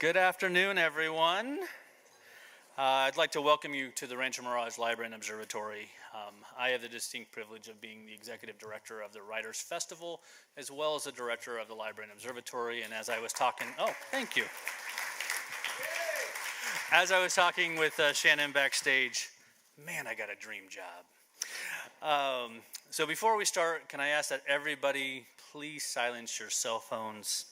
Good afternoon, everyone. I'd like to welcome you to the Rancho Mirage Library and Observatory. I have the distinct privilege of being the executive director of the Writers Festival, as well as the director of the Library and Observatory. And as I was talking, thank you. As I was talking with Shannon backstage, man, I got a dream job. So before we start, can I ask that everybody please silence your cell phones?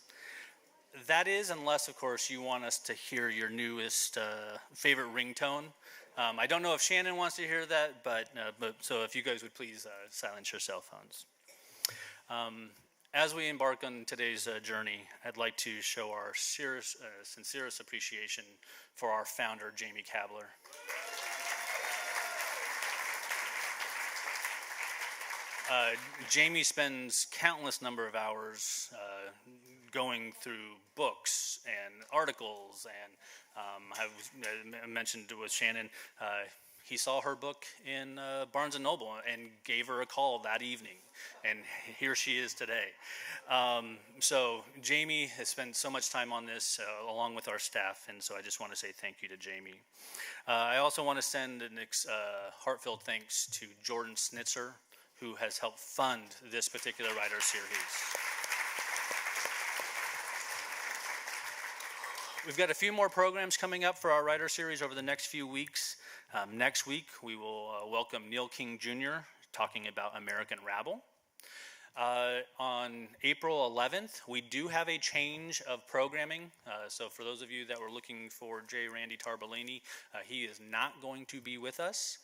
That is, unless, of course, you want us to hear your newest favorite ringtone. I don't know if Shannon wants to hear that, but so if you guys would please silence your cell phones. As we embark on today's journey, I'd like to show our sincerest appreciation for our founder, Jamie Kabler. Jamie spends countless number of hours going through books and articles, and I mentioned with Shannon, he saw her book in Barnes & Noble and gave her a call that evening, and here she is today. So Jamie has spent so much time on this along with our staff, and so I just want to say thank you to Jamie. I also want to send a heartfelt thanks to Jordan Snitzer, who has helped fund this particular writer series. We've got a few more programs coming up for our writer series over the next few weeks. Next week, we will welcome Neil King Jr. talking about American Rabble. On April 11th, we do have a change of programming. So for those of you that were looking for J. Randy Tarbellini, he is not going to be with us.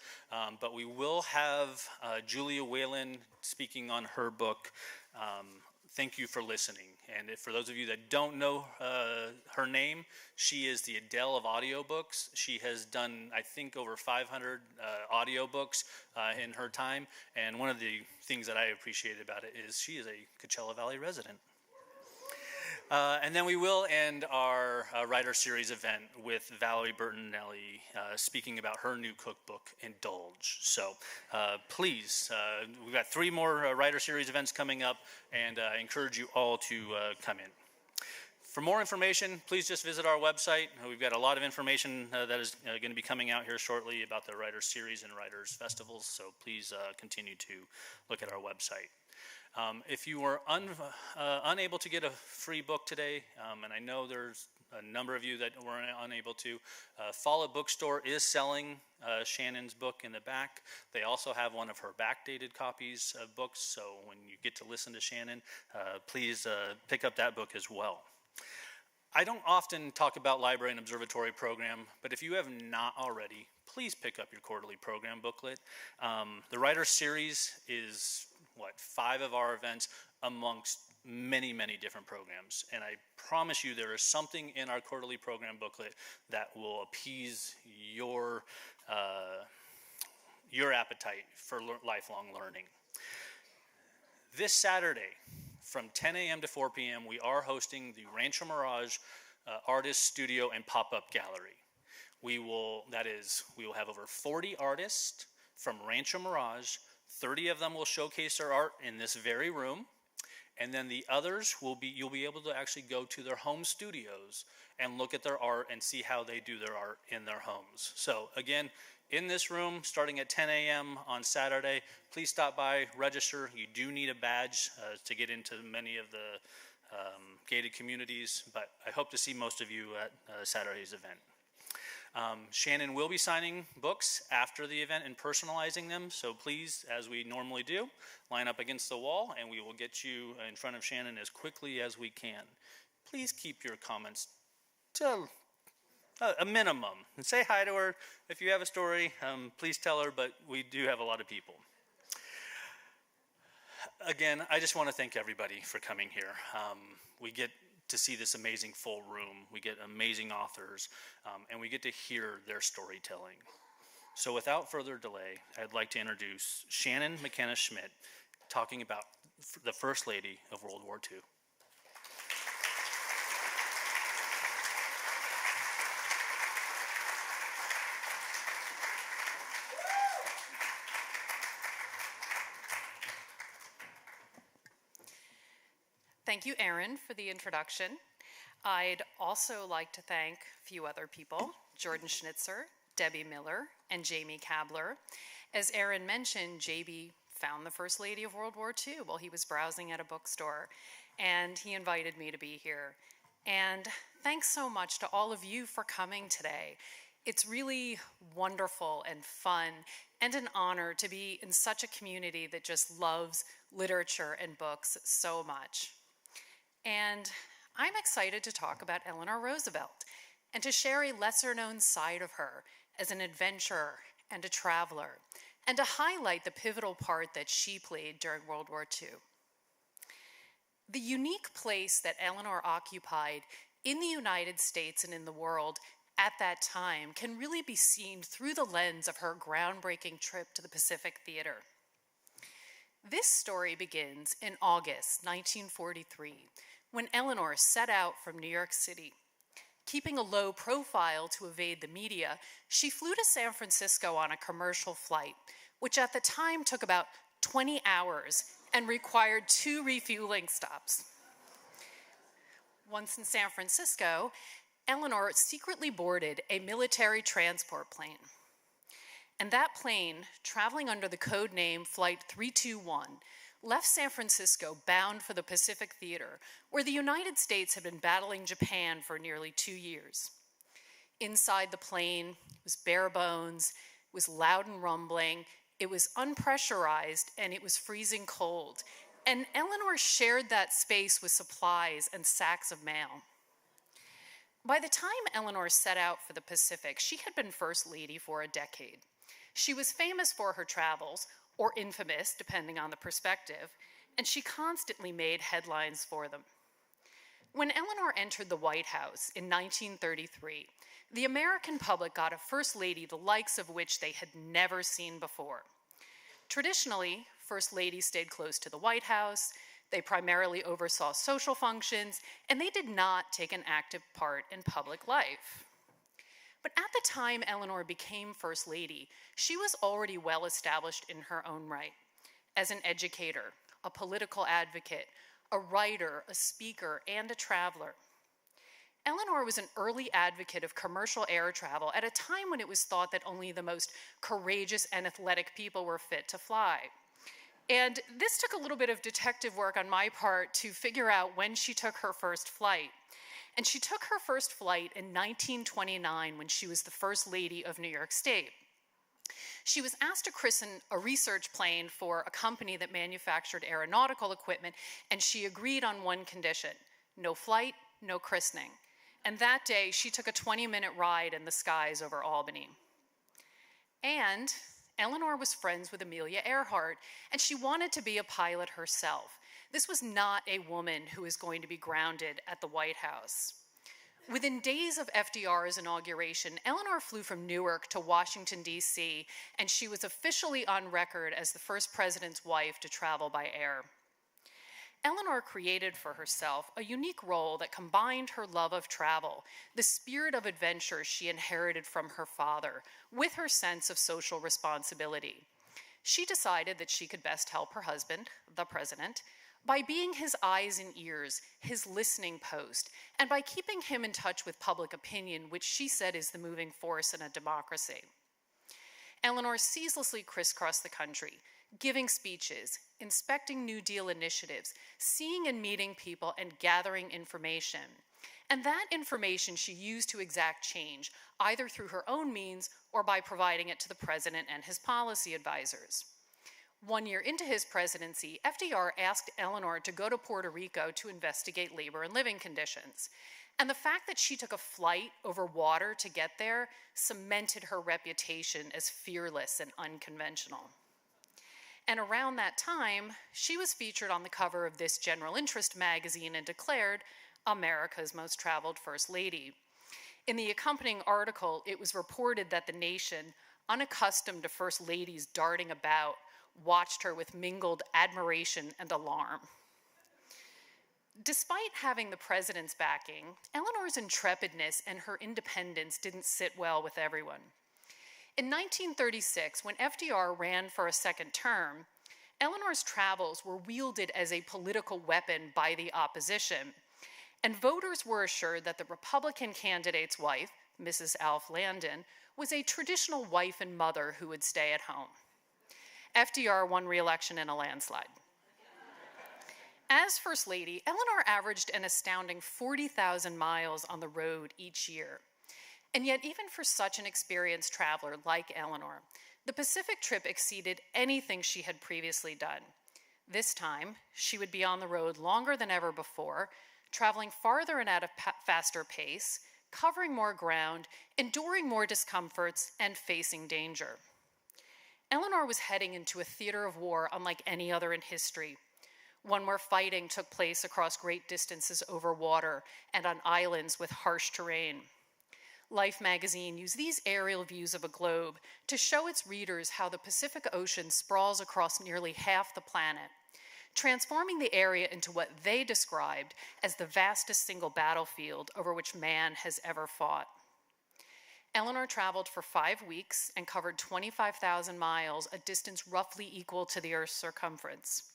But we will have Julia Whalen speaking on her book, Thank You for Listening. And for those of you that don't know her name, she is the Adele of audiobooks. She has done, I think, over 500 audiobooks in her time. And one of the things that I appreciate about it is she is a Coachella Valley resident. And then we will end our writer series event with Valerie Bertinelli speaking about her new cookbook, Indulge. So please, we've got 3 more writer series events coming up, and I encourage you all to come in. For more information, please just visit our website. We've got a lot of information that is going to be coming out here shortly about the writer series and writers festivals, so please continue to look at our website. If you were unable to get a free book today, and I know there's a number of you that were unable to, Follett Bookstore is selling Shannon's book in the back. They also have one of her backdated copies of books, so when you get to listen to Shannon, please pick up that book as well. I don't often talk about library and observatory program, but if you have not already, please pick up your quarterly program booklet. The writer series is 5 of our events amongst many, many different programs. And I promise you there is something in our quarterly program booklet that will appease your appetite for lifelong learning. This Saturday, from 10 a.m. to 4 p.m., we are hosting the Rancho Mirage Artist Studio and Pop-Up Gallery. We will have over 40 artists from Rancho Mirage. 30 of them will showcase their art in this very room, and then the others you'll be able to actually go to their home studios and look at their art and see how they do their art in their homes. So again, in this room, starting at 10 a.m. on Saturday, please stop by, register. You do need a badge to get into many of the gated communities, but I hope to see most of you at Saturday's event. Shannon will be signing books after the event and personalizing them, so please, as we normally do, line up against the wall and we will get you in front of Shannon as quickly as we can. Please keep your comments to a minimum and say hi to her. If you have a story, please tell her, but we do have a lot of people. Again, I just want to thank everybody for coming here. We get to see this amazing full room. We get amazing authors, and we get to hear their storytelling. So without further delay, I'd like to introduce Shannon McKenna Schmidt, talking about the First Lady of World War II. Thank you, Aaron, for the introduction. I'd also like to thank a few other people, Jordan Schnitzer, Debbie Miller, and Jamie Kabler. As Aaron mentioned, JB found the First Lady of World War II while he was browsing at a bookstore, and he invited me to be here. And thanks so much to all of you for coming today. It's really wonderful and fun and an honor to be in such a community that just loves literature and books so much. And I'm excited to talk about Eleanor Roosevelt and to share a lesser-known side of her as an adventurer and a traveler, and to highlight the pivotal part that she played during World War II. The unique place that Eleanor occupied in the United States and in the world at that time can really be seen through the lens of her groundbreaking trip to the Pacific Theater. This story begins in August 1943, when Eleanor set out from New York City. Keeping a low profile to evade the media, she flew to San Francisco on a commercial flight, which at the time took about 20 hours and required 2 refueling stops. Once in San Francisco, Eleanor secretly boarded a military transport plane. And that plane, traveling under the code name Flight 321, left San Francisco bound for the Pacific Theater, where the United States had been battling Japan for nearly 2 years. Inside the plane, it was bare bones, it was loud and rumbling, it was unpressurized, and it was freezing cold. And Eleanor shared that space with supplies and sacks of mail. By the time Eleanor set out for the Pacific, she had been First Lady for a decade. She was famous for her travels, or infamous, depending on the perspective, and she constantly made headlines for them. When Eleanor entered the White House in 1933, the American public got a First Lady the likes of which they had never seen before. Traditionally, First Ladies stayed close to the White House, they primarily oversaw social functions, and they did not take an active part in public life. But at the time Eleanor became First Lady, she was already well established in her own right. As an educator, a political advocate, a writer, a speaker, and a traveler. Eleanor was an early advocate of commercial air travel at a time when it was thought that only the most courageous and athletic people were fit to fly. And this took a little bit of detective work on my part to figure out when she took her first flight. And she took her first flight in 1929 when she was the First Lady of New York State. She was asked to christen a research plane for a company that manufactured aeronautical equipment, and she agreed on one condition: no flight, no christening. And that day, she took a 20-minute ride in the skies over Albany. And Eleanor was friends with Amelia Earhart, and she wanted to be a pilot herself. This was not a woman who was going to be grounded at the White House. Within days of FDR's inauguration, Eleanor flew from Newark to Washington, D.C., and she was officially on record as the first president's wife to travel by air. Eleanor created for herself a unique role that combined her love of travel, the spirit of adventure she inherited from her father, with her sense of social responsibility. She decided that she could best help her husband, the president, by being his eyes and ears, his listening post, and by keeping him in touch with public opinion, which she said is the moving force in a democracy. Eleanor ceaselessly crisscrossed the country, giving speeches, inspecting New Deal initiatives, seeing and meeting people, and gathering information. And that information she used to exact change, either through her own means or by providing it to the president and his policy advisors. 1 year into his presidency, FDR asked Eleanor to go to Puerto Rico to investigate labor and living conditions. And the fact that she took a flight over water to get there cemented her reputation as fearless and unconventional. And around that time, she was featured on the cover of this general interest magazine and declared America's most traveled First Lady. In the accompanying article, it was reported that the nation, unaccustomed to First Ladies darting about, watched her with mingled admiration and alarm. Despite having the president's backing, Eleanor's intrepidness and her independence didn't sit well with everyone. In 1936, when FDR ran for a second term, Eleanor's travels were wielded as a political weapon by the opposition. and voters were assured that the Republican candidate's wife, Mrs. Alf Landon, was a traditional wife and mother who would stay at home. FDR won re-election in a landslide. As First Lady, Eleanor averaged an astounding 40,000 miles on the road each year. And yet, even for such an experienced traveler like Eleanor, the Pacific trip exceeded anything she had previously done. This time, she would be on the road longer than ever before, traveling farther and at a faster pace, covering more ground, enduring more discomforts, and facing danger. Eleanor was heading into a theater of war unlike any other in history, one where fighting took place across great distances over water and on islands with harsh terrain. Life magazine used these aerial views of a globe to show its readers how the Pacific Ocean sprawls across nearly half the planet, transforming the area into what they described as the vastest single battlefield over which man has ever fought. Eleanor traveled for 5 weeks and covered 25,000 miles, a distance roughly equal to the Earth's circumference.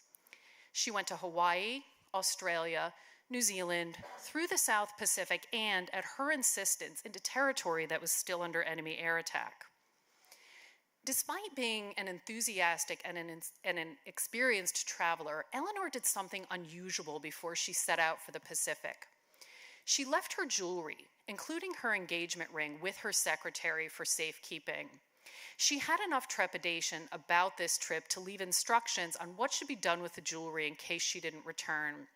She went to Hawaii, Australia, New Zealand, through the South Pacific, and, at her insistence, into territory that was still under enemy air attack. Despite being an enthusiastic and an experienced traveler, Eleanor did something unusual before she set out for the Pacific. She left her jewelry, including her engagement ring, with her secretary for safekeeping. She had enough trepidation about this trip to leave instructions on what should be done with the jewelry in case she didn't return.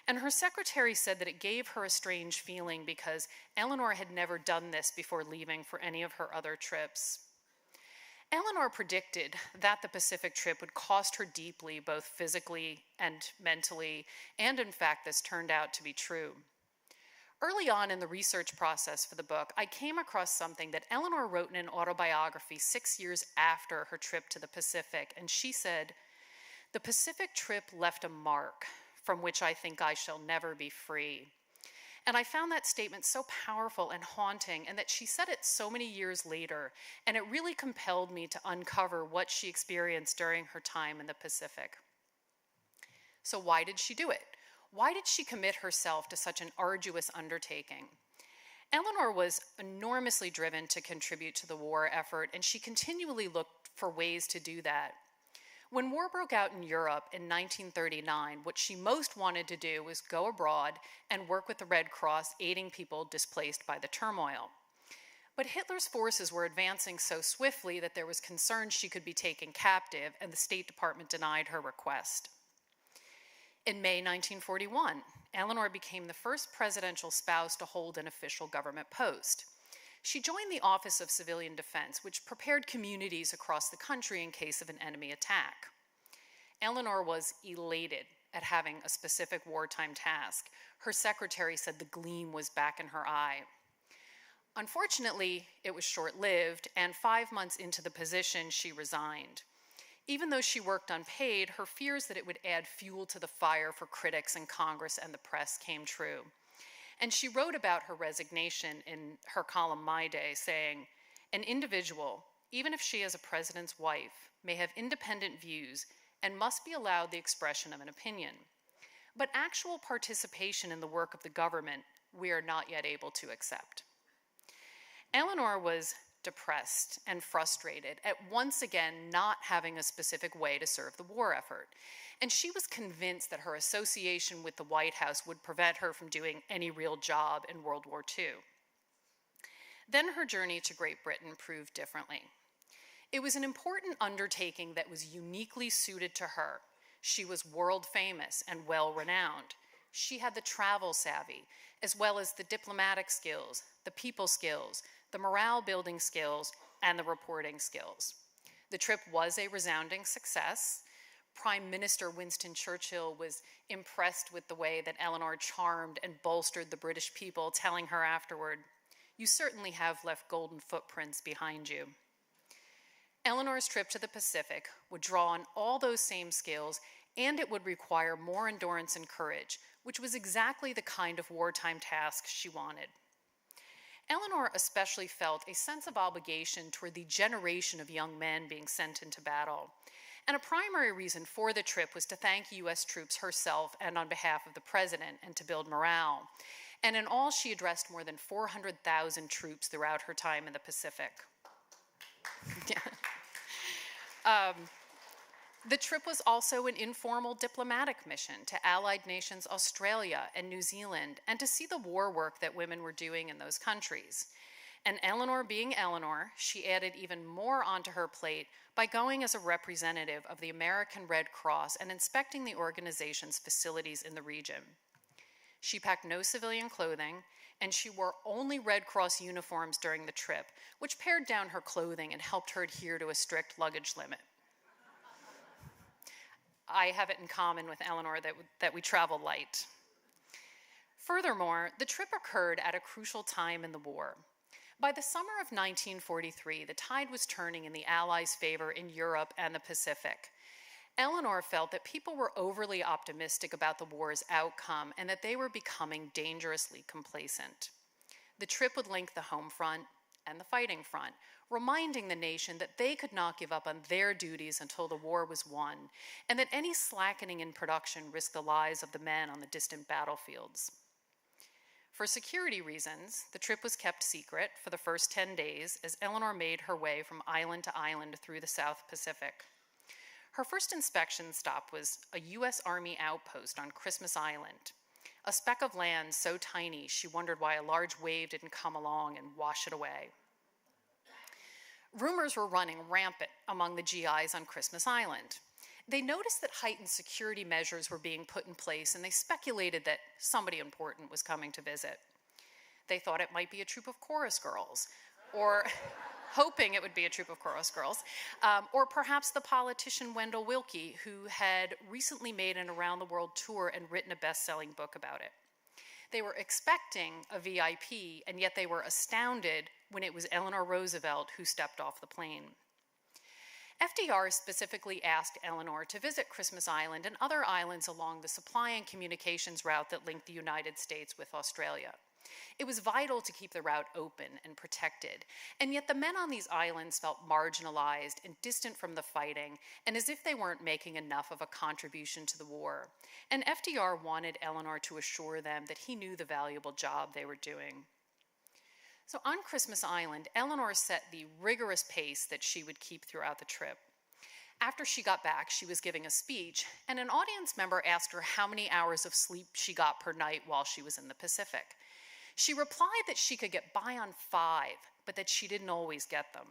And her secretary said that it gave her a strange feeling because Eleanor had never done this before leaving for any of her other trips. Eleanor predicted that the Pacific trip would cost her deeply, both physically and mentally, and in fact, this turned out to be true. Early on in the research process for the book, I came across something that Eleanor wrote in an autobiography 6 years after her trip to the Pacific, and she said, "The Pacific trip left a mark from which I think I shall never be free." And I found that statement so powerful and haunting, and that she said it so many years later, and it really compelled me to uncover what she experienced during her time in the Pacific. So why did she do it? Why did she commit herself to such an arduous undertaking? Eleanor was enormously driven to contribute to the war effort, and she continually looked for ways to do that. When war broke out in Europe in 1939, what she most wanted to do was go abroad and work with the Red Cross, aiding people displaced by the turmoil. But Hitler's forces were advancing so swiftly that there was concern she could be taken captive, and the State Department denied her request. In May 1941, Eleanor became the first presidential spouse to hold an official government post. She joined the Office of Civilian Defense, which prepared communities across the country in case of an enemy attack. Eleanor was elated at having a specific wartime task. Her secretary said the gleam was back in her eye. Unfortunately, it was short-lived, and 5 months into the position, she resigned. Even though she worked unpaid, her fears that it would add fuel to the fire for critics in Congress and the press came true. And she wrote about her resignation in her column My Day, saying, "An individual, even if she is a president's wife, may have independent views and must be allowed the expression of an opinion. But actual participation in the work of the government, we are not yet able to accept." Eleanor was depressed and frustrated at once again not having a specific way to serve the war effort. And she was convinced that her association with the White House would prevent her from doing any real job in World War II. Then her journey to Great Britain proved differently. It was an important undertaking that was uniquely suited to her. She was world famous and well-renowned. She had the travel savvy, as well as the diplomatic skills, the people skills, the morale-building skills, and the reporting skills. The trip was a resounding success. Prime Minister Winston Churchill was impressed with the way that Eleanor charmed and bolstered the British people, telling her afterward, "You certainly have left golden footprints behind you." Eleanor's trip to the Pacific would draw on all those same skills, and it would require more endurance and courage, which was exactly the kind of wartime task she wanted. Eleanor especially felt a sense of obligation toward the generation of young men being sent into battle. And a primary reason for the trip was to thank U.S. troops herself and on behalf of the president and to build morale. And in all, she addressed more than 400,000 troops throughout her time in the Pacific. The trip was also an informal diplomatic mission to allied nations Australia and New Zealand and to see the war work that women were doing in those countries. And Eleanor being Eleanor, she added even more onto her plate by going as a representative of the American Red Cross and inspecting the organization's facilities in the region. She packed no civilian clothing, and she wore only Red Cross uniforms during the trip, which pared down her clothing and helped her adhere to a strict luggage limit. I have it in common with Eleanor that we travel light. Furthermore, the trip occurred at a crucial time in the war. By the summer of 1943, the tide was turning in the Allies' favor in Europe and the Pacific. Eleanor felt that people were overly optimistic about the war's outcome and that they were becoming dangerously complacent. The trip would link the home front and the fighting front, reminding the nation that they could not give up on their duties until the war was won, and that any slackening in production risked the lives of the men on the distant battlefields. For security reasons, the trip was kept secret for the first 10 days as Eleanor made her way from island to island through the South Pacific. Her first inspection stop was a U.S. Army outpost on Christmas Island, a speck of land so tiny she wondered why a large wave didn't come along and wash it away. Rumors were running rampant among the GIs on Christmas Island. They noticed that heightened security measures were being put in place, and they speculated that somebody important was coming to visit. They thought it might be a troop of chorus girls, or hoping it would be a troop of chorus girls, or perhaps the politician Wendell Willkie, who had recently made an around-the-world tour and written a best-selling book about it. They were expecting a VIP, and yet they were astounded when it was Eleanor Roosevelt who stepped off the plane. FDR specifically asked Eleanor to visit Christmas Island and other islands along the supply and communications route that linked the United States with Australia. It was vital to keep the route open and protected, and yet the men on these islands felt marginalized and distant from the fighting, and as if they weren't making enough of a contribution to the war. And FDR wanted Eleanor to assure them that he knew the valuable job they were doing. So on Christmas Island, Eleanor set the rigorous pace that she would keep throughout the trip. After she got back, she was giving a speech, and an audience member asked her how many hours of sleep she got per night while she was in the Pacific. She replied that she could get by on 5, but that she didn't always get them.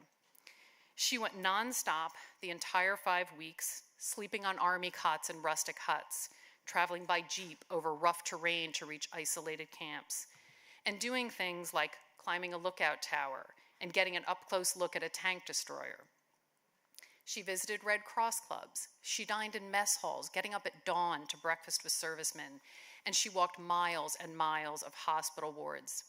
She went nonstop the entire 5 weeks, sleeping on army cots and rustic huts, traveling by jeep over rough terrain to reach isolated camps, and doing things like climbing a lookout tower and getting an up-close look at a tank destroyer. She visited Red Cross clubs. She dined in mess halls, getting up at dawn to breakfast with servicemen, and she walked miles and miles of hospital wards.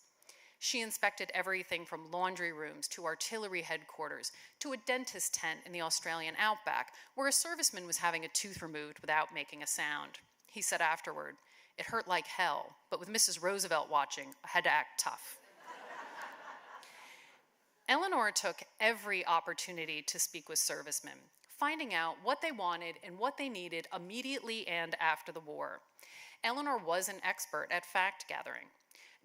She inspected everything from laundry rooms to artillery headquarters to a dentist tent in the Australian outback where a serviceman was having a tooth removed without making a sound. He said afterward, "It hurt like hell, but with Mrs. Roosevelt watching, I had to act tough." Eleanor took every opportunity to speak with servicemen, finding out what they wanted and what they needed immediately and after the war. Eleanor was an expert at fact-gathering.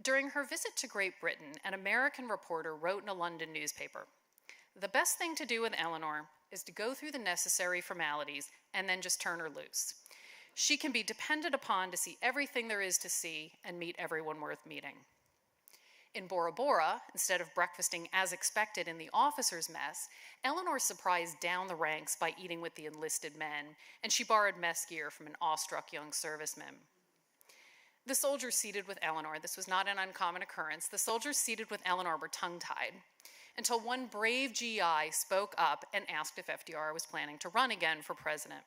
During her visit to Great Britain, an American reporter wrote in a London newspaper, "The best thing to do with Eleanor is to go through the necessary formalities and then just turn her loose. She can be depended upon to see everything there is to see and meet everyone worth meeting." In Bora Bora, instead of breakfasting as expected in the officers' mess, Eleanor surprised down the ranks by eating with the enlisted men, and she borrowed mess gear from an awestruck young serviceman. The soldiers seated with Eleanor, this was not an uncommon occurrence, the soldiers seated with Eleanor were tongue-tied, until one brave GI spoke up and asked if FDR was planning to run again for president.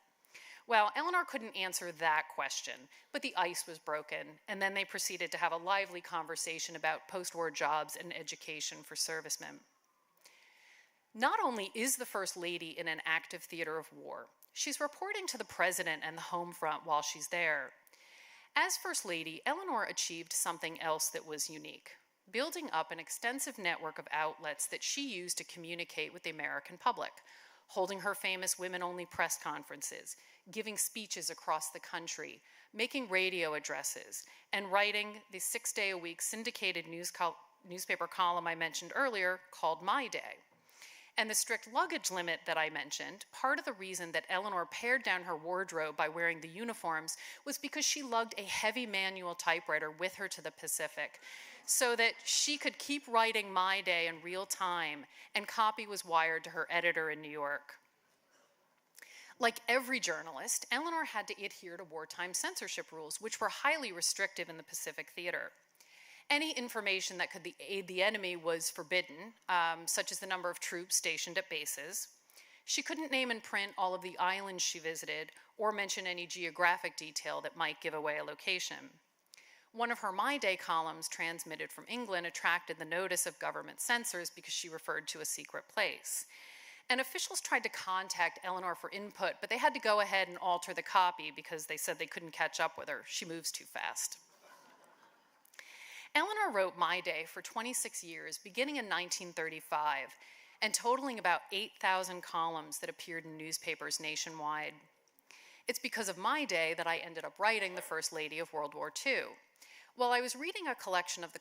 Well, Eleanor couldn't answer that question, but the ice was broken, and then they proceeded to have a lively conversation about post-war jobs and education for servicemen. Not only is the First Lady in an active theater of war, she's reporting to the President and the home front while she's there. As First Lady, Eleanor achieved something else that was unique, building up an extensive network of outlets that she used to communicate with the American public, holding her famous women-only press conferences, giving speeches across the country, making radio addresses, and writing the 6-day-a-week syndicated newspaper column I mentioned earlier called My Day. And the strict luggage limit that I mentioned, part of the reason that Eleanor pared down her wardrobe by wearing the uniforms was because she lugged a heavy manual typewriter with her to the Pacific so that she could keep writing My Day in real time, and copy was wired to her editor in New York. Like every journalist, Eleanor had to adhere to wartime censorship rules, which were highly restrictive in the Pacific Theater. Any information that could aid the enemy was forbidden, such as the number of troops stationed at bases. She couldn't name and print all of the islands she visited or mention any geographic detail that might give away a location. One of her My Day columns transmitted from England attracted the notice of government censors because she referred to a secret place. And officials tried to contact Eleanor for input, but they had to go ahead and alter the copy because they said they couldn't catch up with her. She moves too fast. Eleanor wrote My Day for 26 years, beginning in 1935, and totaling about 8,000 columns that appeared in newspapers nationwide. It's because of My Day that I ended up writing the First Lady of World War II. While I was reading a collection of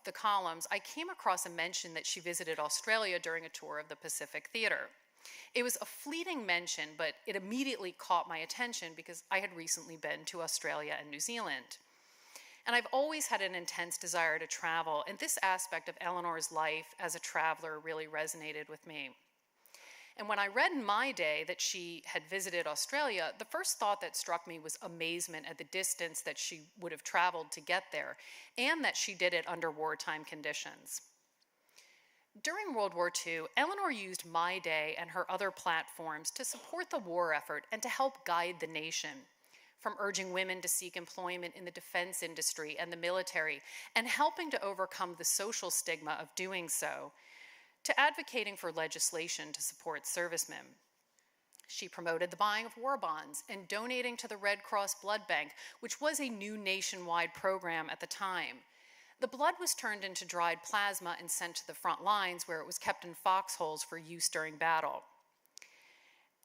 the columns, I came across a mention that she visited Australia during a tour of the Pacific Theater. It was a fleeting mention, but it immediately caught my attention because I had recently been to Australia and New Zealand. And I've always had an intense desire to travel, and this aspect of Eleanor's life as a traveler really resonated with me. And when I read in My Day that she had visited Australia, the first thought that struck me was amazement at the distance that she would have traveled to get there, and that she did it under wartime conditions. During World War II, Eleanor used My Day and her other platforms to support the war effort and to help guide the nation, from urging women to seek employment in the defense industry and the military, and helping to overcome the social stigma of doing so, to advocating for legislation to support servicemen. She promoted the buying of war bonds and donating to the Red Cross Blood Bank, which was a new nationwide program at the time. The blood was turned into dried plasma and sent to the front lines, where it was kept in foxholes for use during battle.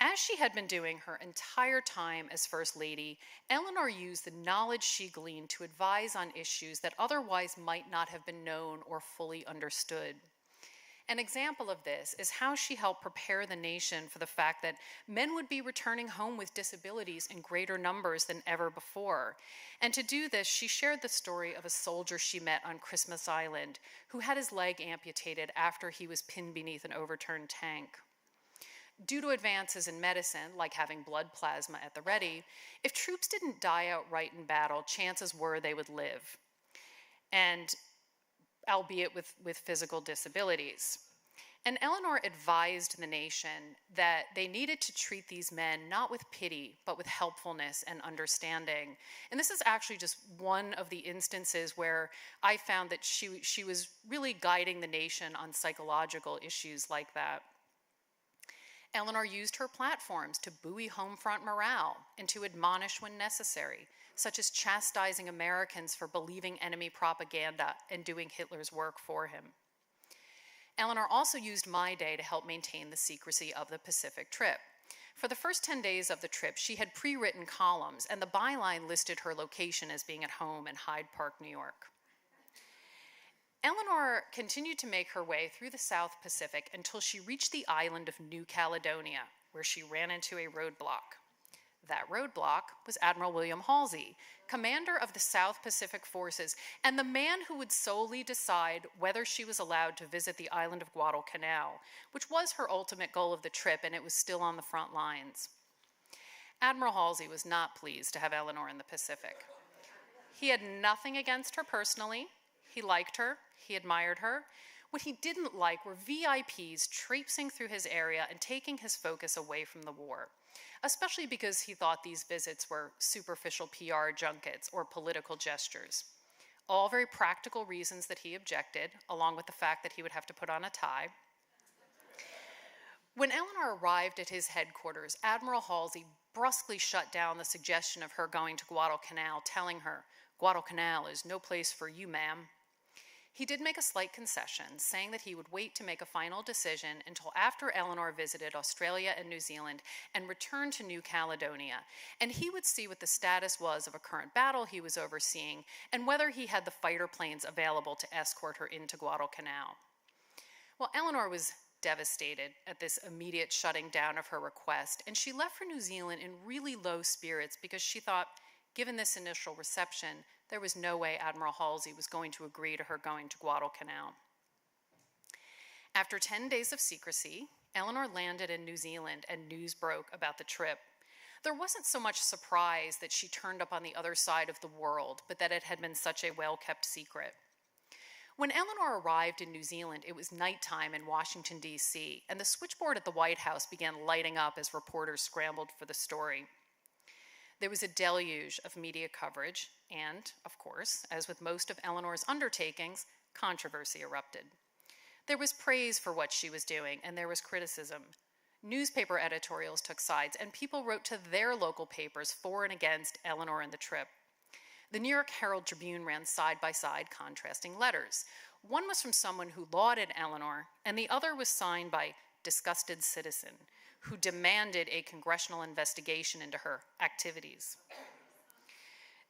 As she had been doing her entire time as First Lady, Eleanor used the knowledge she gleaned to advise on issues that otherwise might not have been known or fully understood. An example of this is how she helped prepare the nation for the fact that men would be returning home with disabilities in greater numbers than ever before. And to do this, she shared the story of a soldier she met on Christmas Island who had his leg amputated after he was pinned beneath an overturned tank. Due to advances in medicine, like having blood plasma at the ready, if troops didn't die outright in battle, chances were they would live, and albeit with physical disabilities. And Eleanor advised the nation that they needed to treat these men not with pity, but with helpfulness and understanding. And this is actually just one of the instances where I found that she was really guiding the nation on psychological issues like that. Eleanor used her platforms to buoy home front morale and to admonish when necessary, such as chastising Americans for believing enemy propaganda and doing Hitler's work for him. Eleanor also used My Day to help maintain the secrecy of the Pacific trip. For the first 10 days of the trip, she had pre-written columns, and the byline listed her location as being at home in Hyde Park, New York. Eleanor continued to make her way through the South Pacific until she reached the island of New Caledonia, where she ran into a roadblock. That roadblock was Admiral William Halsey, commander of the South Pacific Forces, and the man who would solely decide whether she was allowed to visit the island of Guadalcanal, which was her ultimate goal of the trip, and it was still on the front lines. Admiral Halsey was not pleased to have Eleanor in the Pacific. He had nothing against her personally. He liked her. He admired her. What he didn't like were VIPs traipsing through his area and taking his focus away from the war, especially because he thought these visits were superficial PR junkets or political gestures. All very practical reasons that he objected, along with the fact that he would have to put on a tie. When Eleanor arrived at his headquarters, Admiral Halsey brusquely shut down the suggestion of her going to Guadalcanal, telling her, "Guadalcanal is no place for you, ma'am." He did make a slight concession, saying that he would wait to make a final decision until after Eleanor visited Australia and New Zealand and returned to New Caledonia, and he would see what the status was of a current battle he was overseeing and whether he had the fighter planes available to escort her into Guadalcanal. Well, Eleanor was devastated at this immediate shutting down of her request, and she left for New Zealand in really low spirits because she thought, given this initial reception, there was no way Admiral Halsey was going to agree to her going to Guadalcanal. After 10 days of secrecy, Eleanor landed in New Zealand and news broke about the trip. There wasn't so much surprise that she turned up on the other side of the world, but that it had been such a well-kept secret. When Eleanor arrived in New Zealand, it was nighttime in Washington, D.C., and the switchboard at the White House began lighting up as reporters scrambled for the story. There was a deluge of media coverage, and, of course, as with most of Eleanor's undertakings, controversy erupted. There was praise for what she was doing, and there was criticism. Newspaper editorials took sides, and people wrote to their local papers for and against Eleanor and the trip. The New York Herald Tribune ran side-by-side contrasting letters. One was from someone who lauded Eleanor, and the other was signed by disgusted citizen, who demanded a congressional investigation into her activities.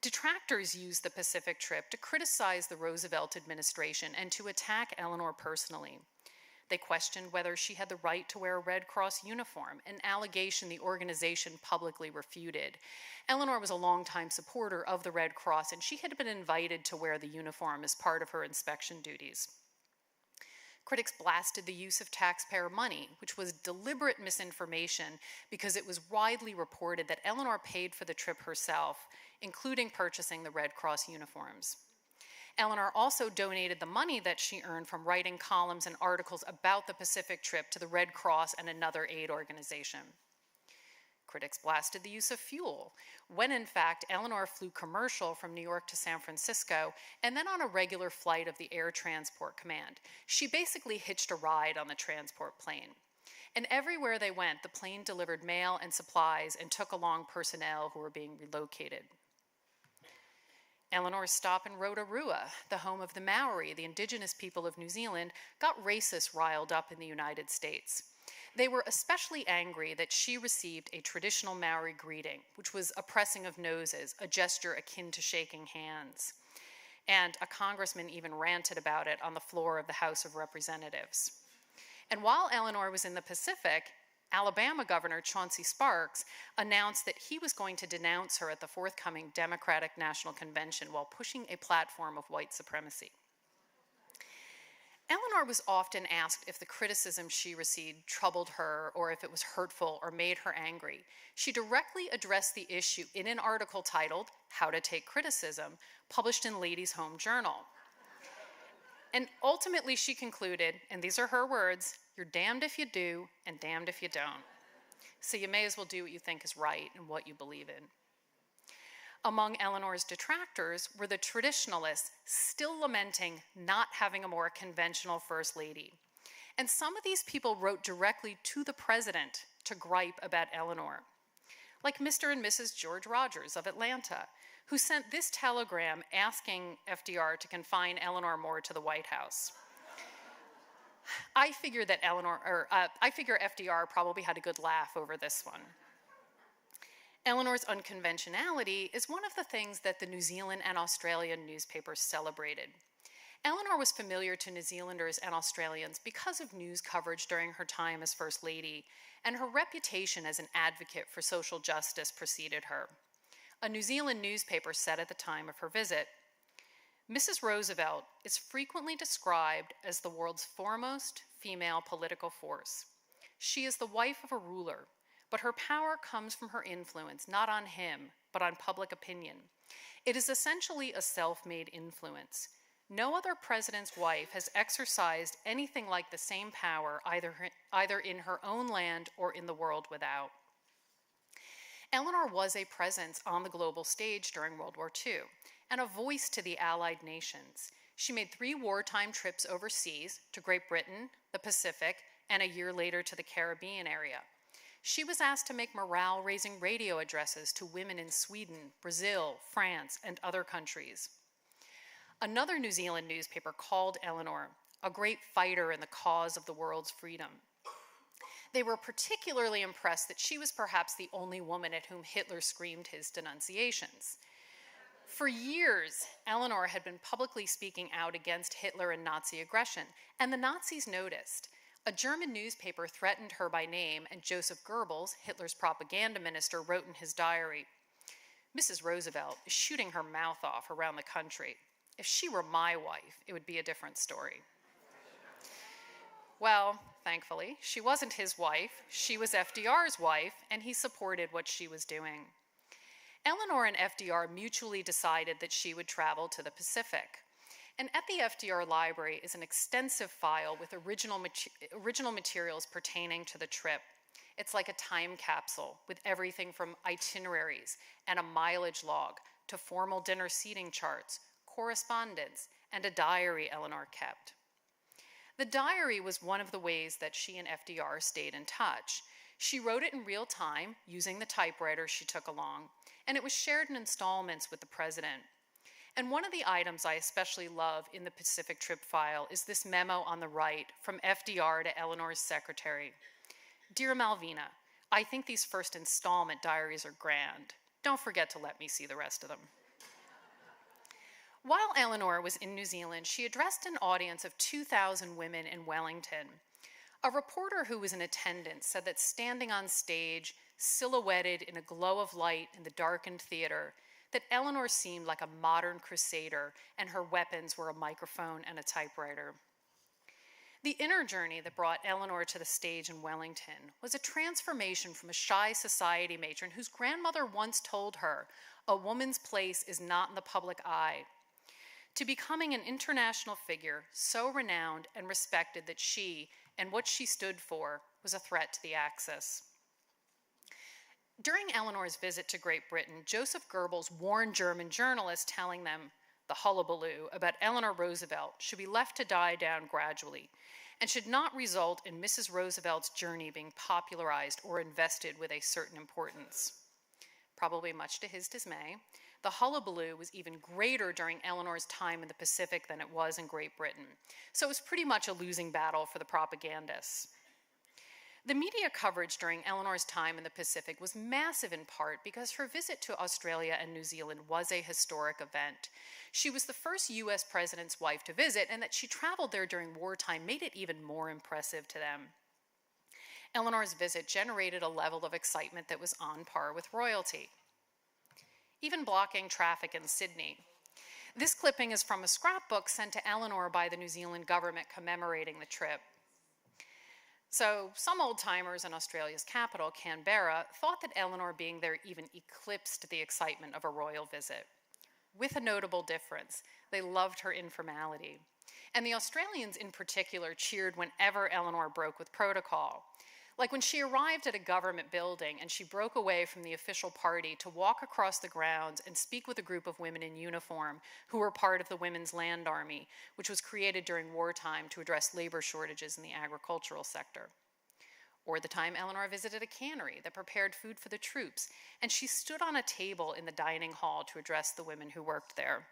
Detractors used the Pacific trip to criticize the Roosevelt administration and to attack Eleanor personally. They questioned whether she had the right to wear a Red Cross uniform, an allegation the organization publicly refuted. Eleanor was a longtime supporter of the Red Cross, and she had been invited to wear the uniform as part of her inspection duties. Critics blasted the use of taxpayer money, which was deliberate misinformation because it was widely reported that Eleanor paid for the trip herself, including purchasing the Red Cross uniforms. Eleanor also donated the money that she earned from writing columns and articles about the Pacific trip to the Red Cross and another aid organization. Critics blasted the use of fuel, when in fact Eleanor flew commercial from New York to San Francisco and then on a regular flight of the Air Transport Command. She basically hitched a ride on the transport plane. And everywhere they went, the plane delivered mail and supplies and took along personnel who were being relocated. Eleanor's stop in Rotorua, the home of the Maori, the indigenous people of New Zealand, got racists riled up in the United States. They were especially angry that she received a traditional Maori greeting, which was a pressing of noses, a gesture akin to shaking hands. And a congressman even ranted about it on the floor of the House of Representatives. And while Eleanor was in the Pacific, Alabama Governor Chauncey Sparks announced that he was going to denounce her at the forthcoming Democratic National Convention while pushing a platform of white supremacy. Eleanor was often asked if the criticism she received troubled her or if it was hurtful or made her angry. She directly addressed the issue in an article titled "How to Take Criticism," published in Ladies' Home Journal. And ultimately she concluded, and these are her words, "You're damned if you do and damned if you don't. So you may as well do what you think is right and what you believe in." Among Eleanor's detractors were the traditionalists, still lamenting not having a more conventional first lady. And some of these people wrote directly to the president to gripe about Eleanor, like Mr. and Mrs. George Rogers of Atlanta, who sent this telegram asking FDR to confine Eleanor more to the White House. I figure FDR probably had a good laugh over this one. Eleanor's unconventionality is one of the things that the New Zealand and Australian newspapers celebrated. Eleanor was familiar to New Zealanders and Australians because of news coverage during her time as First Lady, and her reputation as an advocate for social justice preceded her. A New Zealand newspaper said at the time of her visit, "Mrs. Roosevelt is frequently described as the world's foremost female political force. She is the wife of a ruler, but her power comes from her influence, not on him, but on public opinion. It is essentially a self-made influence. No other president's wife has exercised anything like the same power either in her own land or in the world without." Eleanor was a presence on the global stage during World War II and a voice to the Allied nations. She made 3 wartime trips overseas to Great Britain, the Pacific, and a year later to the Caribbean area. She was asked to make morale-raising radio addresses to women in Sweden, Brazil, France, and other countries. Another New Zealand newspaper called Eleanor a great fighter in the cause of the world's freedom. They were particularly impressed that she was perhaps the only woman at whom Hitler screamed his denunciations. For years, Eleanor had been publicly speaking out against Hitler and Nazi aggression, and the Nazis noticed. A German newspaper threatened her by name, and Joseph Goebbels, Hitler's propaganda minister, wrote in his diary, "Mrs. Roosevelt is shooting her mouth off around the country. If she were my wife, it would be a different story." Well, thankfully, she wasn't his wife. She was FDR's wife, and he supported what she was doing. Eleanor and FDR mutually decided that she would travel to the Pacific. And at the FDR Library is an extensive file with original materials pertaining to the trip. It's like a time capsule with everything from itineraries and a mileage log to formal dinner seating charts, correspondence, and a diary Eleanor kept. The diary was one of the ways that she and FDR stayed in touch. She wrote it in real time using the typewriter she took along, and it was shared in installments with the president. And one of the items I especially love in the Pacific trip file is this memo on the right from FDR to Eleanor's secretary. "Dear Malvina, I think these first installment diaries are grand. Don't forget to let me see the rest of them." While Eleanor was in New Zealand, she addressed an audience of 2,000 women in Wellington. A reporter who was in attendance said that standing on stage, silhouetted in a glow of light in the darkened theater, that Eleanor seemed like a modern crusader and her weapons were a microphone and a typewriter. The inner journey that brought Eleanor to the stage in Wellington was a transformation from a shy society matron whose grandmother once told her, "A woman's place is not in the public eye," to becoming an international figure so renowned and respected that she and what she stood for was a threat to the Axis. During Eleanor's visit to Great Britain, Joseph Goebbels warned German journalists, telling them the hullabaloo about Eleanor Roosevelt should be left to die down gradually and should not result in Mrs. Roosevelt's journey being popularized or invested with a certain importance. Probably much to his dismay, the hullabaloo was even greater during Eleanor's time in the Pacific than it was in Great Britain, so it was pretty much a losing battle for the propagandists. The media coverage during Eleanor's time in the Pacific was massive in part because her visit to Australia and New Zealand was a historic event. She was the first US president's wife to visit, and that she traveled there during wartime made it even more impressive to them. Eleanor's visit generated a level of excitement that was on par with royalty, even blocking traffic in Sydney. This clipping is from a scrapbook sent to Eleanor by the New Zealand government commemorating the trip. So some old-timers in Australia's capital, Canberra, thought that Eleanor being there even eclipsed the excitement of a royal visit. With a notable difference, they loved her informality. And the Australians in particular cheered whenever Eleanor broke with protocol. Like when she arrived at a government building and she broke away from the official party to walk across the grounds and speak with a group of women in uniform who were part of the Women's Land Army, which was created during wartime to address labor shortages in the agricultural sector. Or the time Eleanor visited a cannery that prepared food for the troops, and she stood on a table in the dining hall to address the women who worked there.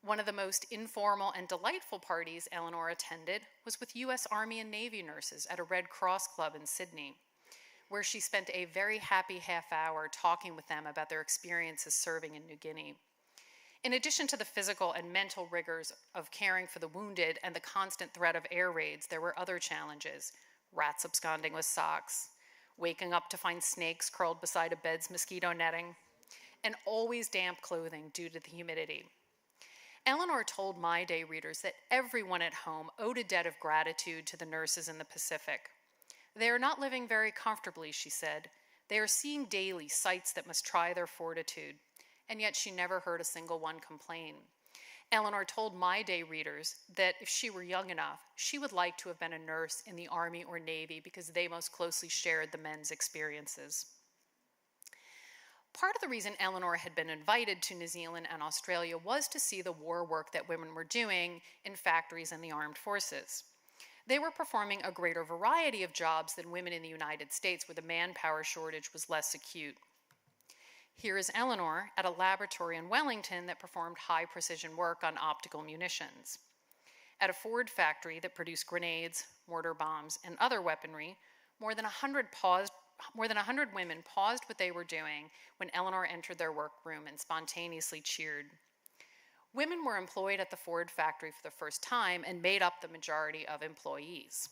One of the most informal and delightful parties Eleanor attended was with US Army and Navy nurses at a Red Cross club in Sydney, where she spent a very happy half hour talking with them about their experiences serving in New Guinea. In addition to the physical and mental rigors of caring for the wounded and the constant threat of air raids, there were other challenges: rats absconding with socks, waking up to find snakes curled beside a bed's mosquito netting, and always damp clothing due to the humidity. Eleanor told My Day readers that everyone at home owed a debt of gratitude to the nurses in the Pacific. They are not living very comfortably, she said. They are seeing daily sights that must try their fortitude, and yet she never heard a single one complain. Eleanor told My Day readers that if she were young enough, she would like to have been a nurse in the Army or Navy because they most closely shared the men's experiences. Part of the reason Eleanor had been invited to New Zealand and Australia was to see the war work that women were doing in factories and the armed forces. They were performing a greater variety of jobs than women in the United States, where the manpower shortage was less acute. Here is Eleanor at a laboratory in Wellington that performed high-precision work on optical munitions. At a Ford factory that produced grenades, mortar bombs, and other weaponry, more than 100 women paused what they were doing when Eleanor entered their workroom and spontaneously cheered. Women were employed at the Ford factory for the first time and made up the majority of employees.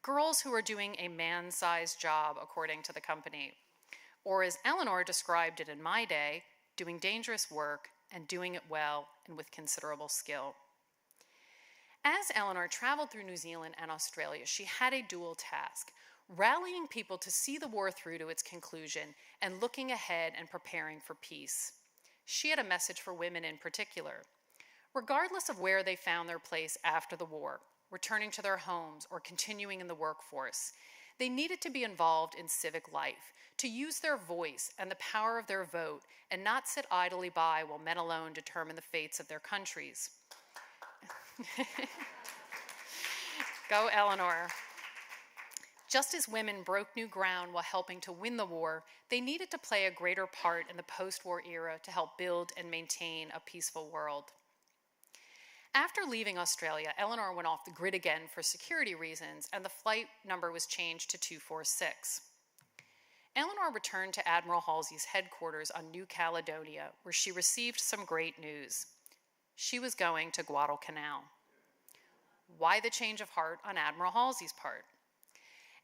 Girls who are doing a man-sized job, according to the company, or as Eleanor described it in my day, doing dangerous work and doing it well and with considerable skill. As Eleanor traveled through New Zealand and Australia, she had a dual task: rallying people to see the war through to its conclusion and looking ahead and preparing for peace. She had a message for women in particular. Regardless of where they found their place after the war, returning to their homes or continuing in the workforce, they needed to be involved in civic life, to use their voice and the power of their vote and not sit idly by while men alone determine the fates of their countries. Go, Eleanor. Just as women broke new ground while helping to win the war, they needed to play a greater part in the post-war era to help build and maintain a peaceful world. After leaving Australia, Eleanor went off the grid again for security reasons, and the flight number was changed to 246. Eleanor returned to Admiral Halsey's headquarters on New Caledonia, where she received some great news. She was going to Guadalcanal. Why the change of heart on Admiral Halsey's part?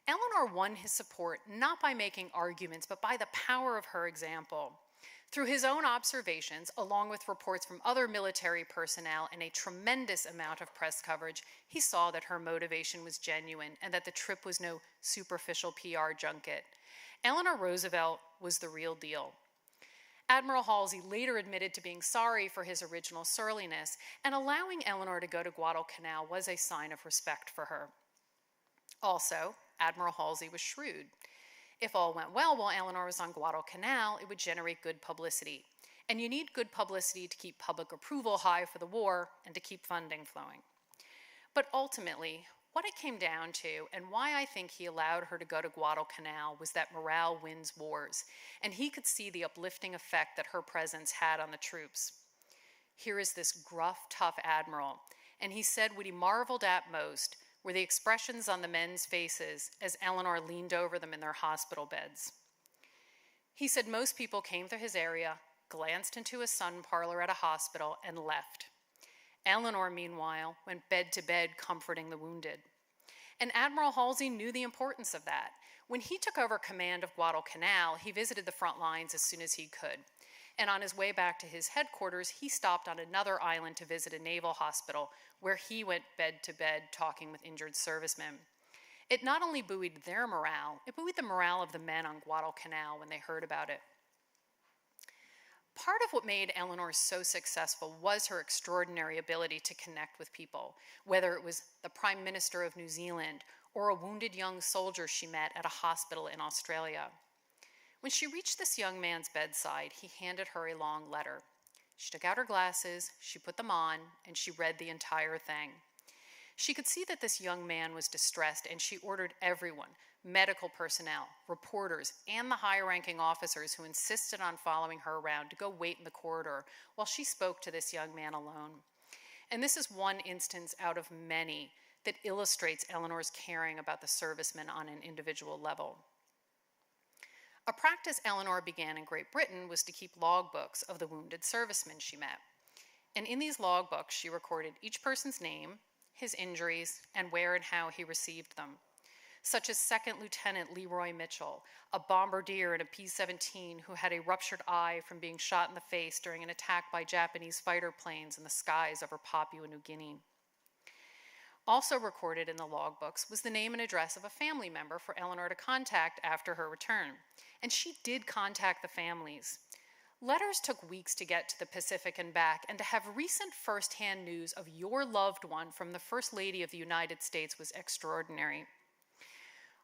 Eleanor won his support not by making arguments, but by the power of her example. Through his own observations, along with reports from other military personnel and a tremendous amount of press coverage, he saw that her motivation was genuine and that the trip was no superficial PR junket. Eleanor Roosevelt was the real deal. Admiral Halsey later admitted to being sorry for his original surliness, and allowing Eleanor to go to Guadalcanal was a sign of respect for her. Also, Admiral Halsey was shrewd. If all went well while Eleanor was on Guadalcanal, it would generate good publicity. And you need good publicity to keep public approval high for the war and to keep funding flowing. But ultimately, what it came down to, and why I think he allowed her to go to Guadalcanal, was that morale wins wars, and he could see the uplifting effect that her presence had on the troops. Here is this gruff, tough admiral, and he said what he marveled at most were the expressions on the men's faces as Eleanor leaned over them in their hospital beds. He said most people came through his area, glanced into a sun parlor at a hospital, and left. Eleanor, meanwhile, went bed to bed comforting the wounded. And Admiral Halsey knew the importance of that. When he took over command of Guadalcanal, he visited the front lines as soon as he could. And on his way back to his headquarters, he stopped on another island to visit a naval hospital, where he went bed to bed talking with injured servicemen. It not only buoyed their morale, it buoyed the morale of the men on Guadalcanal when they heard about it. Part of what made Eleanor so successful was her extraordinary ability to connect with people, whether it was the Prime Minister of New Zealand or a wounded young soldier she met at a hospital in Australia. When she reached this young man's bedside, he handed her a long letter. She took out her glasses, she put them on, and she read the entire thing. She could see that this young man was distressed, and she ordered everyone, medical personnel, reporters, and the high-ranking officers who insisted on following her around, to go wait in the corridor while she spoke to this young man alone. And this is one instance out of many that illustrates Eleanor's caring about the servicemen on an individual level. A practice Eleanor began in Great Britain was to keep logbooks of the wounded servicemen she met. And in these logbooks, she recorded each person's name, his injuries, and where and how he received them, such as Second Lieutenant Leroy Mitchell, a bombardier in a P-17 who had a ruptured eye from being shot in the face during an attack by Japanese fighter planes in the skies over Papua New Guinea. Also recorded in the logbooks was the name and address of a family member for Eleanor to contact after her return. And she did contact the families. Letters took weeks to get to the Pacific and back, and to have recent firsthand news of your loved one from the First Lady of the United States was extraordinary.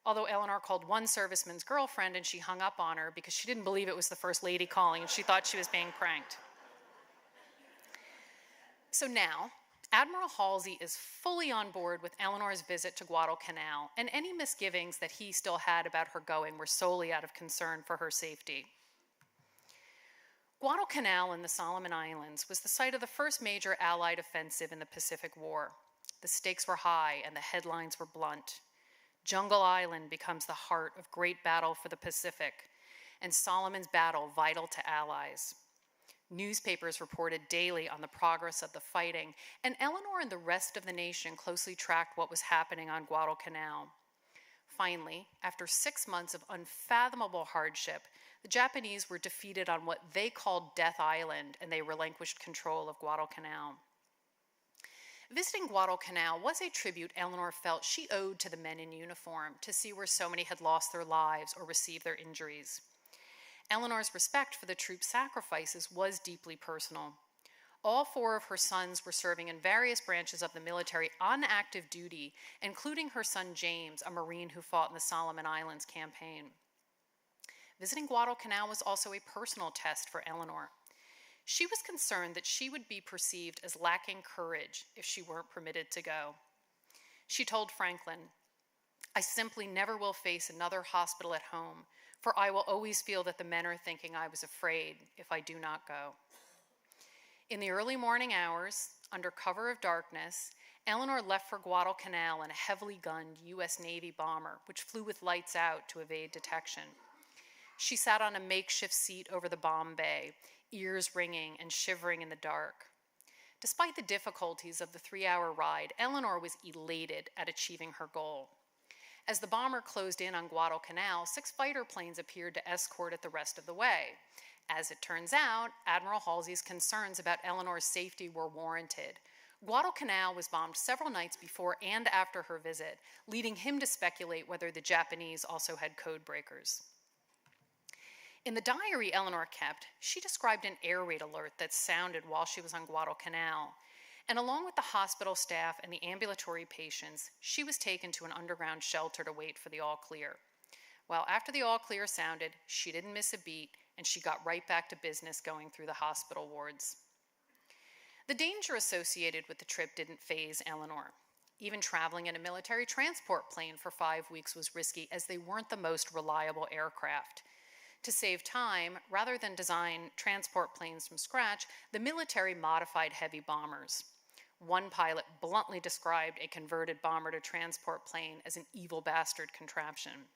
Although Eleanor called one serviceman's girlfriend and she hung up on her because she didn't believe it was the First Lady calling and she thought she was being pranked. So now, Admiral Halsey is fully on board with Eleanor's visit to Guadalcanal, and any misgivings that he still had about her going were solely out of concern for her safety. Guadalcanal in the Solomon Islands was the site of the first major Allied offensive in the Pacific War. The stakes were high and the headlines were blunt. Jungle Island becomes the heart of great battle for the Pacific, and Solomon's battle vital to allies. Newspapers reported daily on the progress of the fighting, and Eleanor and the rest of the nation closely tracked what was happening on Guadalcanal. Finally, after 6 months of unfathomable hardship, the Japanese were defeated on what they called Death Island, and they relinquished control of Guadalcanal. Visiting Guadalcanal was a tribute Eleanor felt she owed to the men in uniform to see where so many had lost their lives or received their injuries. Eleanor's respect for the troops' sacrifices was deeply personal. All 4 of her sons were serving in various branches of the military on active duty, including her son James, a Marine who fought in the Solomon Islands campaign. Visiting Guadalcanal was also a personal test for Eleanor. She was concerned that she would be perceived as lacking courage if she weren't permitted to go. She told Franklin, "I simply never will face another hospital at home, for I will always feel that the men are thinking I was afraid if I do not go." In the early morning hours, under cover of darkness, Eleanor left for Guadalcanal in a heavily gunned U.S. Navy bomber, which flew with lights out to evade detection. She sat on a makeshift seat over the bomb bay, ears ringing and shivering in the dark. Despite the difficulties of the 3-hour ride, Eleanor was elated at achieving her goal. As the bomber closed in on Guadalcanal, 6 fighter planes appeared to escort it the rest of the way. As it turns out, Admiral Halsey's concerns about Eleanor's safety were warranted. Guadalcanal was bombed several nights before and after her visit, leading him to speculate whether the Japanese also had code breakers. In the diary Eleanor kept, she described an air raid alert that sounded while she was on Guadalcanal, and along with the hospital staff and the ambulatory patients, she was taken to an underground shelter to wait for the all clear. Well, after the all clear sounded, she didn't miss a beat, and she got right back to business going through the hospital wards. The danger associated with the trip didn't faze Eleanor. Even traveling in a military transport plane for 5 weeks was risky, as they weren't the most reliable aircraft. To save time, rather than design transport planes from scratch, the military modified heavy bombers. One pilot bluntly described a converted bomber to transport plane as an evil bastard contraption.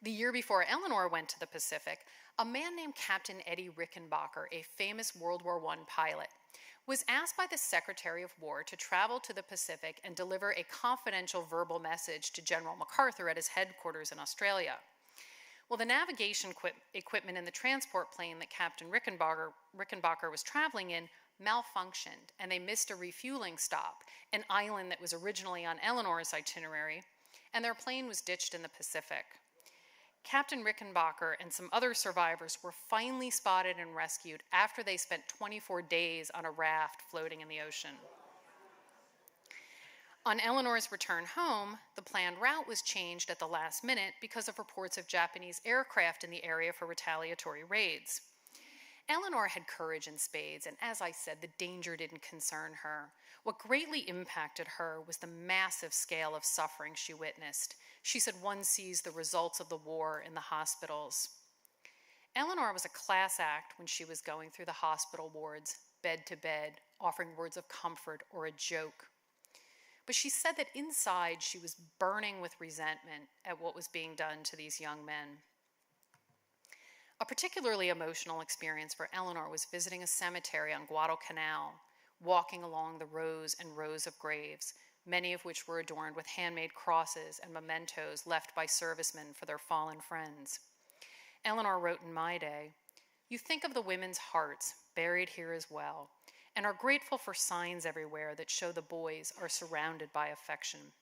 The year before Eleanor went to the Pacific, a man named Captain Eddie Rickenbacker, a famous World War I pilot, was asked by the Secretary of War to travel to the Pacific and deliver a confidential verbal message to General MacArthur at his headquarters in Australia. Well, the navigation equipment in the transport plane that Captain Rickenbacker was traveling in malfunctioned, and they missed a refueling stop, an island that was originally on Eleanor's itinerary, and their plane was ditched in the Pacific. Captain Rickenbacker and some other survivors were finally spotted and rescued after they spent 24 days on a raft floating in the ocean. On Eleanor's return home, the planned route was changed at the last minute because of reports of Japanese aircraft in the area for retaliatory raids. Eleanor had courage in spades, and as I said, the danger didn't concern her. What greatly impacted her was the massive scale of suffering she witnessed. She said one sees the results of the war in the hospitals. Eleanor was a class act when she was going through the hospital wards, bed to bed, offering words of comfort or a joke. But she said that inside she was burning with resentment at what was being done to these young men. A particularly emotional experience for Eleanor was visiting a cemetery on Guadalcanal, walking along the rows and rows of graves, many of which were adorned with handmade crosses and mementos left by servicemen for their fallen friends. Eleanor wrote in my day, "You think of the women's hearts buried here as well, and are grateful for signs everywhere that show the boys are surrounded by affection."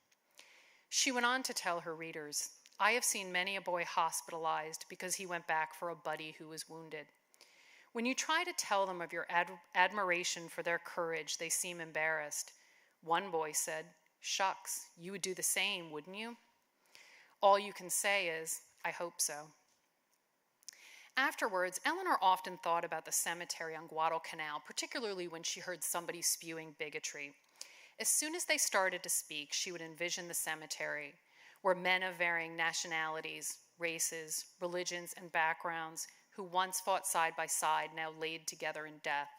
She went on to tell her readers, "I have seen many a boy hospitalized because he went back for a buddy who was wounded. When you try to tell them of your admiration for their courage, they seem embarrassed. One boy said, 'Shucks, you would do the same, wouldn't you?' All you can say is, 'I hope so.'" Afterwards, Eleanor often thought about the cemetery on Guadalcanal, particularly when she heard somebody spewing bigotry. As soon as they started to speak, she would envision the cemetery, where men of varying nationalities, races, religions, and backgrounds who once fought side by side, now laid together in death.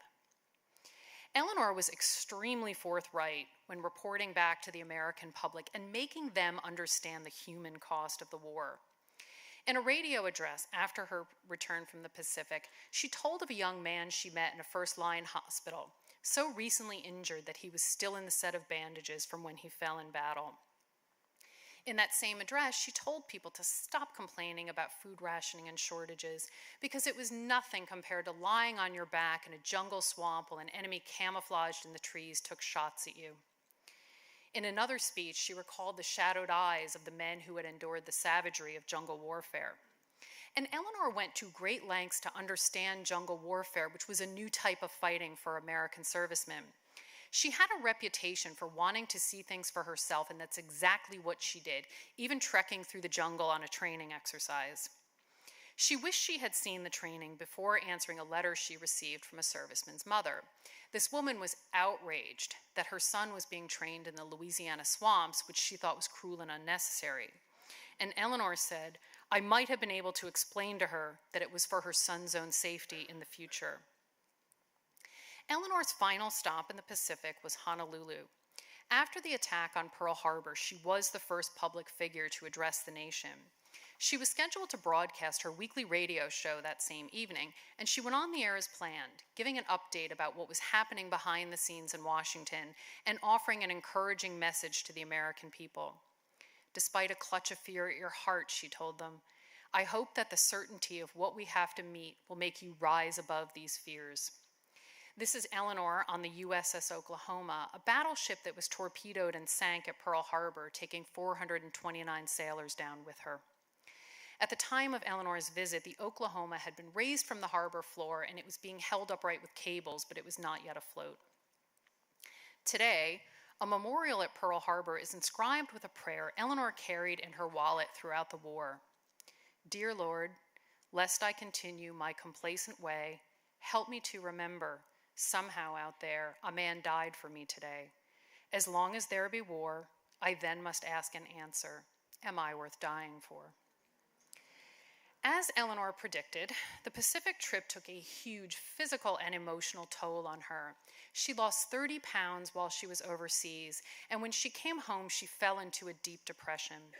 Eleanor was extremely forthright when reporting back to the American public and making them understand the human cost of the war. In a radio address after her return from the Pacific, she told of a young man she met in a first-line hospital, so recently injured that he was still in the set of bandages from when he fell in battle. In that same address, she told people to stop complaining about food rationing and shortages because it was nothing compared to lying on your back in a jungle swamp while an enemy camouflaged in the trees took shots at you. In another speech, she recalled the shadowed eyes of the men who had endured the savagery of jungle warfare. And Eleanor went to great lengths to understand jungle warfare, which was a new type of fighting for American servicemen. She had a reputation for wanting to see things for herself, and that's exactly what she did, even trekking through the jungle on a training exercise. She wished she had seen the training before answering a letter she received from a serviceman's mother. This woman was outraged that her son was being trained in the Louisiana swamps, which she thought was cruel and unnecessary. And Eleanor said, "I might have been able to explain to her that it was for her son's own safety in the future." Eleanor's final stop in the Pacific was Honolulu. After the attack on Pearl Harbor, she was the first public figure to address the nation. She was scheduled to broadcast her weekly radio show that same evening, and she went on the air as planned, giving an update about what was happening behind the scenes in Washington and offering an encouraging message to the American people. Despite a clutch of fear at your heart, she told them, "I hope that the certainty of what we have to meet will make you rise above these fears." This is Eleanor on the USS Oklahoma, a battleship that was torpedoed and sank at Pearl Harbor, taking 429 sailors down with her. At the time of Eleanor's visit, the Oklahoma had been raised from the harbor floor and it was being held upright with cables, but it was not yet afloat. Today, a memorial at Pearl Harbor is inscribed with a prayer Eleanor carried in her wallet throughout the war. "Dear Lord, lest I continue my complacent way, help me to remember, somehow out there, a man died for me today. As long as there be war, I then must ask and answer, am I worth dying for?" As Eleanor predicted, the Pacific trip took a huge physical and emotional toll on her. She lost 30 pounds while she was overseas, and when she came home, she fell into a deep depression.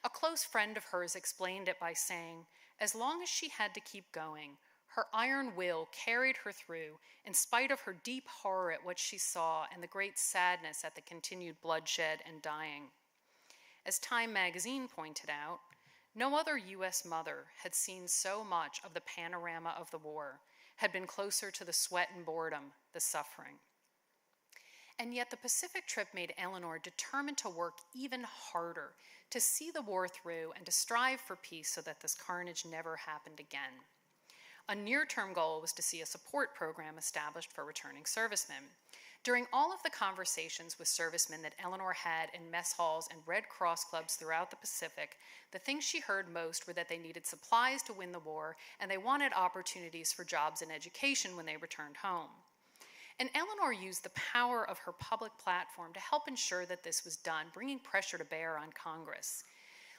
A close friend of hers explained it by saying, as long as she had to keep going, her iron will carried her through, in spite of her deep horror at what she saw and the great sadness at the continued bloodshed and dying. As Time magazine pointed out, no other U.S. mother had seen so much of the panorama of the war, had been closer to the sweat and boredom, the suffering. And yet the Pacific trip made Eleanor determined to work even harder, to see the war through and to strive for peace so that this carnage never happened again. A near-term goal was to see a support program established for returning servicemen. During all of the conversations with servicemen that Eleanor had in mess halls and Red Cross clubs throughout the Pacific, the things she heard most were that they needed supplies to win the war and they wanted opportunities for jobs and education when they returned home. And Eleanor used the power of her public platform to help ensure that this was done, bringing pressure to bear on Congress.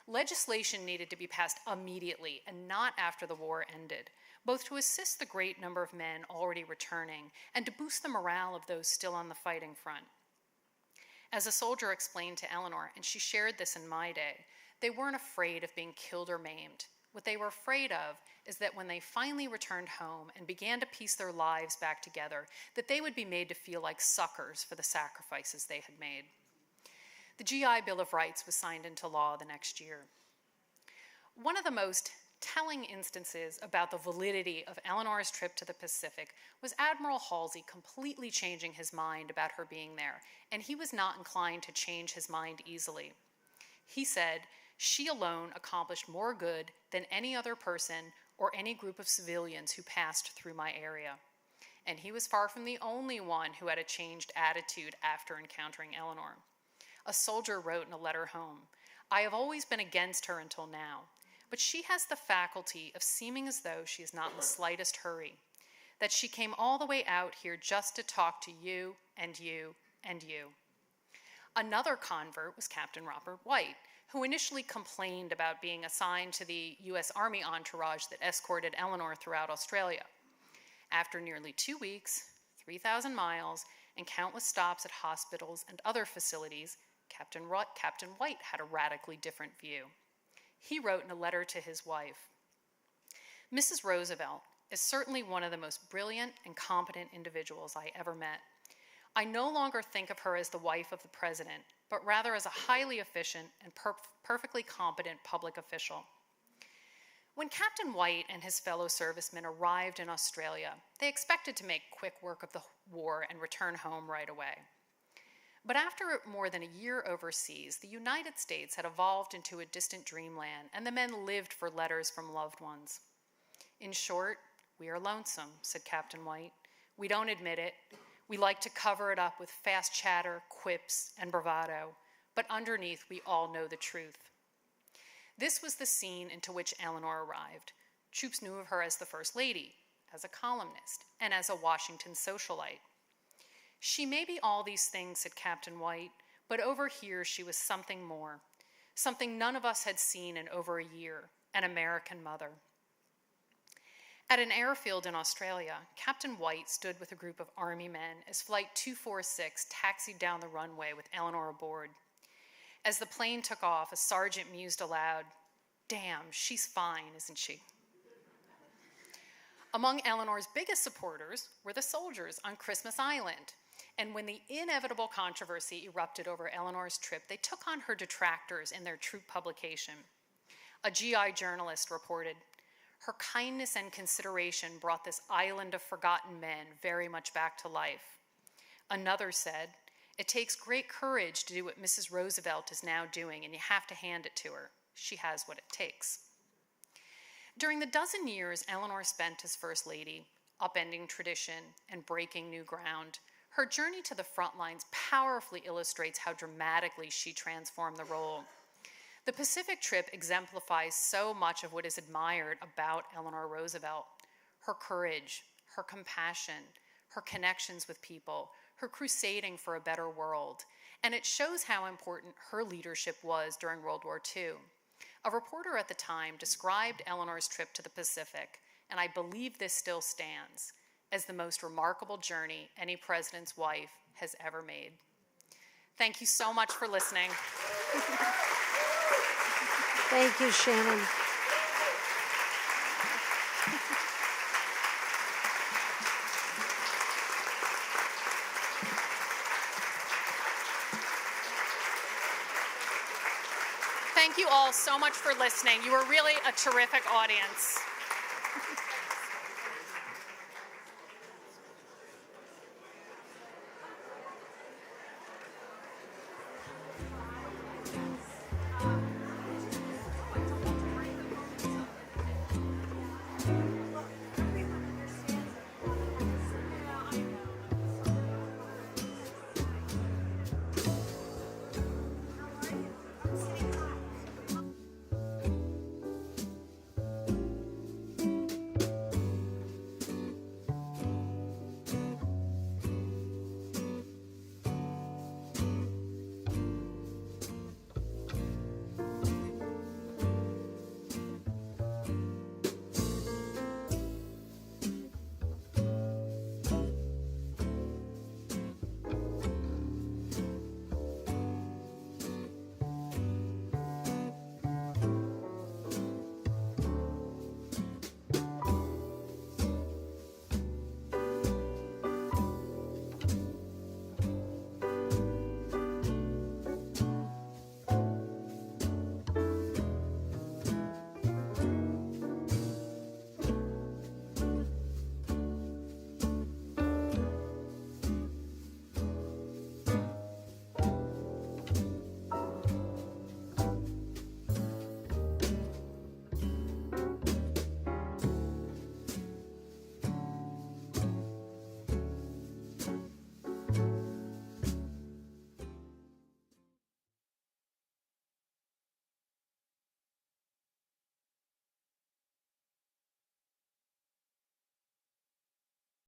Legislation needed to be passed immediately and not after the war ended, both to assist the great number of men already returning and to boost the morale of those still on the fighting front. As a soldier explained to Eleanor, and she shared this in my day, they weren't afraid of being killed or maimed. What they were afraid of is that when they finally returned home and began to piece their lives back together, that they would be made to feel like suckers for the sacrifices they had made. The GI Bill of Rights was signed into law the next year. One of the most telling instances about the validity of Eleanor's trip to the Pacific was Admiral Halsey completely changing his mind about her being there, and he was not inclined to change his mind easily. He said, "She alone accomplished more good than any other person or any group of civilians who passed through my area." And he was far from the only one who had a changed attitude after encountering Eleanor. A soldier wrote in a letter home, "I have always been against her until now, but she has the faculty of seeming as though she is not in the slightest hurry, that she came all the way out here just to talk to you and you and you." Another convert was Captain Robert White, who initially complained about being assigned to the US Army entourage that escorted Eleanor throughout Australia. After nearly 2 weeks, 3,000 miles, and countless stops at hospitals and other facilities, Captain White had a radically different view. He wrote in a letter to his wife, "Mrs. Roosevelt is certainly one of the most brilliant and competent individuals I ever met. I no longer think of her as the wife of the president, but rather as a highly efficient and perfectly competent public official." When Captain White and his fellow servicemen arrived in Australia, they expected to make quick work of the war and return home right away. But after more than a year overseas, the United States had evolved into a distant dreamland, and the men lived for letters from loved ones. "In short, we are lonesome," said Captain White. "We don't admit it. We like to cover it up with fast chatter, quips, and bravado, but underneath we all know the truth." This was the scene into which Eleanor arrived. Troops knew of her as the First Lady, as a columnist, and as a Washington socialite. "She may be all these things," said Captain White, "but over here she was something more, something none of us had seen in over a year, an American mother." At an airfield in Australia, Captain White stood with a group of Army men as Flight 246 taxied down the runway with Eleanor aboard. As the plane took off, a sergeant mused aloud, "Damn, she's fine, isn't she?" Among Eleanor's biggest supporters were the soldiers on Christmas Island, and when the inevitable controversy erupted over Eleanor's trip, they took on her detractors in their troop publication. A GI journalist reported, "Her kindness and consideration brought this island of forgotten men very much back to life." Another said, "It takes great courage to do what Mrs. Roosevelt is now doing, and you have to hand it to her. She has what it takes." During the dozen years Eleanor spent as First Lady, upending tradition and breaking new ground, her journey to the front lines powerfully illustrates how dramatically she transformed the role. The Pacific trip exemplifies so much of what is admired about Eleanor Roosevelt: her courage, her compassion, her connections with people, her crusading for a better world, and it shows how important her leadership was during World War II. A reporter at the time described Eleanor's trip to the Pacific, and I believe this still stands, as the most remarkable journey any president's wife has ever made. Thank you so much for listening. Thank you, Shannon. Thank you all so much for listening. You were really a terrific audience.